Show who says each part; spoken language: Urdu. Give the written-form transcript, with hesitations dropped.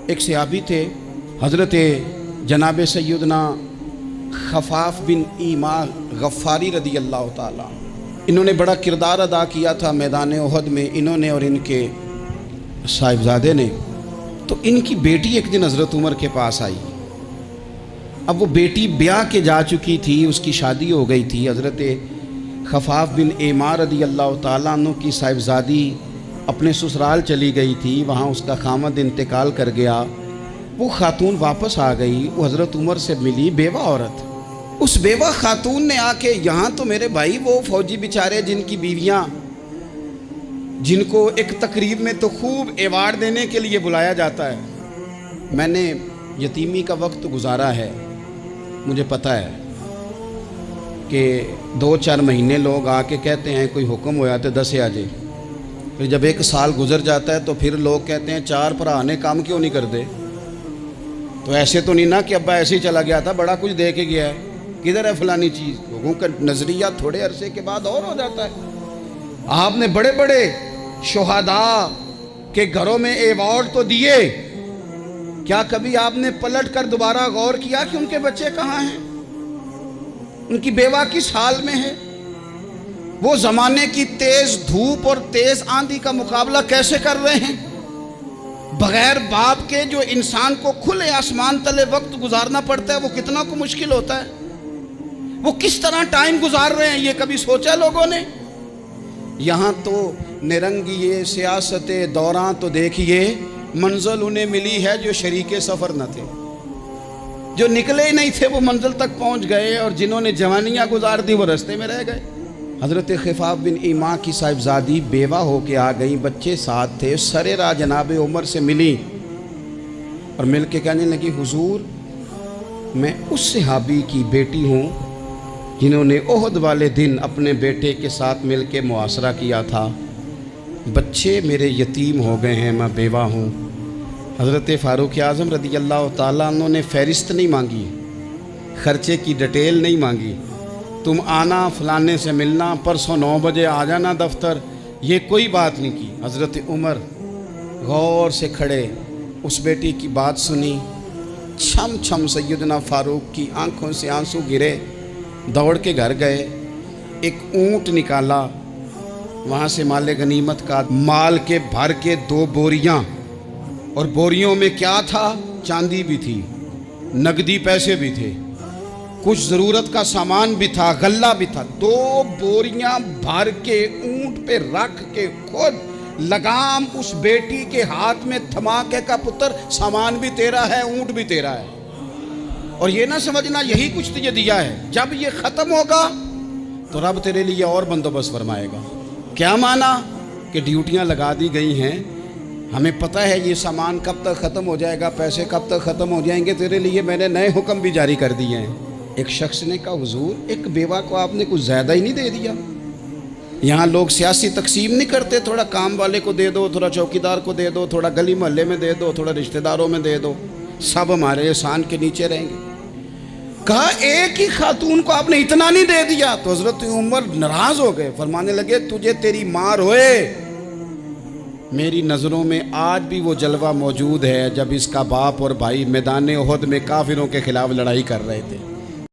Speaker 1: ایک صحابی تھے حضرت جناب سیدنا خفاف بن ایما غفاری رضی اللہ تعالیٰ، انہوں نے بڑا کردار ادا کیا تھا میدان احد میں، انہوں نے اور ان کے صاحبزادے نے۔ تو ان کی بیٹی ایک دن حضرت عمر کے پاس آئی۔ اب وہ بیٹی بیاہ کے جا چکی تھی، اس کی شادی ہو گئی تھی۔ حضرت خفاف بن ایما رضی اللہ تعالیٰ عنہ کی صاحبزادی اپنے سسرال چلی گئی تھی، وہاں اس کا خامد انتقال کر گیا۔ وہ خاتون واپس آ گئی، وہ حضرت عمر سے ملی، بیوہ عورت۔ اس بیوہ خاتون نے آ کے یہاں تو میرے بھائی وہ فوجی بیچارے جن کی بیویاں، جن کو ایک تقریب میں تو خوب ایوارڈ دینے کے لیے بلایا جاتا ہے، میں نے یتیمی کا وقت گزارا ہے، مجھے پتہ ہے کہ 2-4 مہینے لوگ آ کے کہتے ہیں کوئی حکم ہوا تو 10 آ جائے، پھر جب 1 سال گزر جاتا ہے تو پھر لوگ کہتے ہیں 4 بھرا نے کام کیوں نہیں کرتے۔ تو ایسے تو نہیں نا کہ ابا ایسے ہی چلا گیا تھا، بڑا کچھ دے کے گیا ہے، کدھر ہے فلانی چیز۔ لوگوں کا نظریہ تھوڑے عرصے کے بعد اور ہو جاتا ہے۔ آپ نے بڑے بڑے شہداء کے گھروں میں ایوارڈ تو دیے، کیا کبھی آپ نے پلٹ کر دوبارہ غور کیا کہ ان کے بچے کہاں ہیں، ان کی بیوہ کس حال میں ہے؟ وہ زمانے کی تیز دھوپ اور تیز آندھی کا مقابلہ کیسے کر رہے ہیں؟ بغیر باپ کے جو انسان کو کھلے آسمان تلے وقت گزارنا پڑتا ہے وہ کتنا کو مشکل ہوتا ہے، وہ کس طرح ٹائم گزار رہے ہیں، یہ کبھی سوچا لوگوں نے؟ یہاں تو نرنگیے سیاست دوراں تو دیکھیے منزل انہیں ملی ہے جو شریک سفر نہ تھے، جو نکلے ہی نہیں تھے وہ منزل تک پہنچ گئے، اور جنہوں نے جوانیاں گزار دی وہ رستے میں رہ گئے۔ حضرت خفاف بن ایما کی صاحبزادی بیوہ ہو کے آ گئی، بچے ساتھ تھے، سرے راہ جناب عمر سے ملی اور مل کے کہنے لگی حضور میں اس صحابی کی بیٹی ہوں جنہوں نے احد والے دن اپنے بیٹے کے ساتھ مل کے معاشرہ کیا تھا، بچے میرے یتیم ہو گئے ہیں، میں بیوہ ہوں۔ حضرت فاروق اعظم رضی اللہ تعالیٰ عنہ نے فہرست نہیں مانگی، خرچے کی ڈیٹیل نہیں مانگی، تم آنا فلانے سے ملنا، پرسوں 9 بجے آ جانا دفتر، یہ کوئی بات نہیں کی۔ حضرت عمر غور سے کھڑے، اس بیٹی کی بات سنی، چھم چھم سیدنا فاروق کی آنکھوں سے آنسو گرے، دوڑ کے گھر گئے، ایک اونٹ نکالا، وہاں سے مال غنیمت کا مال کے بھر کے 2 بوریاں، اور بوریوں میں کیا تھا؟ چاندی بھی تھی، نقدی پیسے بھی تھے، کچھ ضرورت کا سامان بھی تھا، غلہ بھی تھا۔ 2 بوریاں بھر کے اونٹ پہ رکھ کے خود لگام اس بیٹی کے ہاتھ میں تھما کے کا پتر سامان بھی تیرا ہے، اونٹ بھی تیرا ہے، اور یہ نہ سمجھنا یہی کچھ تجھے دیا ہے، جب یہ ختم ہوگا تو رب تیرے لیے اور بندوبست فرمائے گا۔ کیا مانا کہ ڈیوٹیاں لگا دی گئی ہیں، ہمیں پتہ ہے یہ سامان کب تک ختم ہو جائے گا، پیسے کب تک ختم ہو جائیں گے، تیرے لیے میں نے نئے حکم بھی جاری کر دیے ہیں۔ ایک شخص نے کہا حضور ایک بیوہ کو آپ نے کچھ زیادہ ہی نہیں دے دیا؟ یہاں لوگ سیاسی تقسیم نہیں کرتے، تھوڑا کام والے کو دے دو، تھوڑا چوکیدار کو دے دو، تھوڑا گلی محلے میں دے دو، تھوڑا رشتہ داروں میں دے دو، سب ہمارے احسان کے نیچے رہیں گے۔ کہا ایک ہی خاتون کو آپ نے اتنا نہیں دے دیا؟ تو حضرت عمر ناراض ہو گئے، فرمانے لگے تجھے تیری مار ہوئے، میری نظروں میں آج بھی وہ جلوہ موجود ہے جب اس کا باپ اور بھائی میدان احد میں کافروں کے خلاف لڑائی کر رہے تھے۔